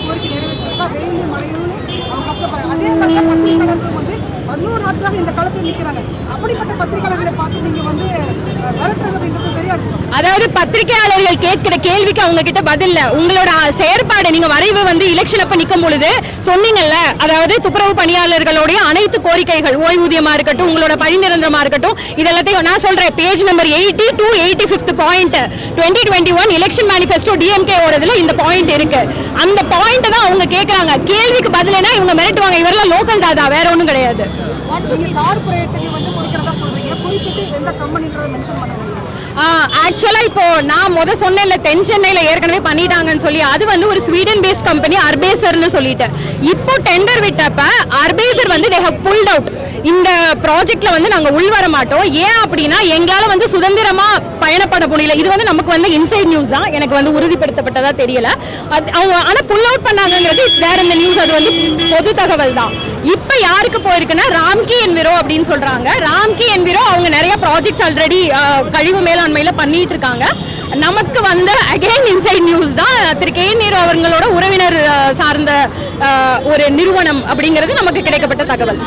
கோரிக்கை நிறைவேற்றா வெயில் மழையும் அவங்க கஷ்டப்படுறாங்க. அதே மாதிரி பத்திரிகையாளர்கள் வந்து 11 நாட்களாக இந்த களத்தில் நிற்கிறாங்க. அப்படிப்பட்ட பத்திரிகையாளர்களை பார்த்து நீங்க வந்து விரட்டுறது அப்படின்றது சரியா இருக்கும். அதாவது பத்திரிகையாளர்கள் கேட்கிற கேள்விக்கு அவங்க கிட்ட பதில் இல்ல. உங்களோட செயற்பாடு நீங்க வரைவு வந்து எலெக்ஷன் அப்ப நிக்கும் பொழுது சொன்னீங்கல்ல, அதாவது துப்புரவு பணியாளர்களுடைய அனைத்து கோரிக்கைகள், ஓய்வூதியமா இருக்கட்டும், உங்களோட பணி நிரந்தரமா இருக்கட்டும், இதெல்லாத்தையும் நான் சொல்றேன். Page number 80 to 85th point 2021 election manifesto DMK ஓடதுல இந்த பாயிண்ட் இருக்கு. அந்த பாயிண்ட் தான் அவங்க கேக்குறாங்க. கேள்விக்கு பதிலனா இவங்க மிரட்டுவாங்க. இவரெல்லாம் லோக்கல் தாதா, வேற ஒண்ணும் கிடையாது. கார்பரேட்டுக்கு வந்து கொடுக்கறதா சொல்றீங்க, குறிப்பிட்டு எந்த கம்பெனின்றதை மென்ஷன் பண்ண முடியும். ஆக்சுவலா இப்போ நான் சொன்னேன்ல, தென் சென்னையில ஏற்கனவே பண்ணிட்டாங்கன்னு சொல்லி, அது வந்து ஒரு ஸ்வீடன் பேஸ்ட் கம்பெனி அர்பேசர்னு சொல்லிட்டு. இப்போ டெண்டர் விட்டப்ப அர்பேசர் வந்து they have pulled out. இந்த ப்ராஜெக்ட்ல வந்து நாங்க உள் வர மாட்டோம். ஏன் அப்படின்னா எங்களால வந்து சுதந்திரமா பயணப்பட முடியல. இது வந்து நமக்கு வந்து இன்சைட் நியூஸ் தான், எனக்கு வந்து உறுதிப்படுத்தப்பட்டதா தெரியல. அவங்க ஆனா புல் அவுட் பண்ணாங்கிறது இட்ஸ் வேர் இந்த நியூஸ், அது வந்து பொது தகவல் தான். இப்ப யாருக்கு போயிருக்குன்னா ராம்கி என்விரோ அப்படின்னு சொல்றாங்க. ராம்கி என்விரோ அவங்க நிறைய ப்ராஜெக்ட்ஸ் ஆல்ரெடி கழிவு மேலாண்மையில பண்ணிட்டு இருக்காங்க. நமக்கு வந்து அகைன் இன்சைட் நியூஸ் தான். திரு கே நேரு அவங்களோட உறவினர் சார்ந்த ஒரு நிறுவனம் அப்படிங்கிறது நமக்கு கிடைக்கப்பட்ட தகவல்.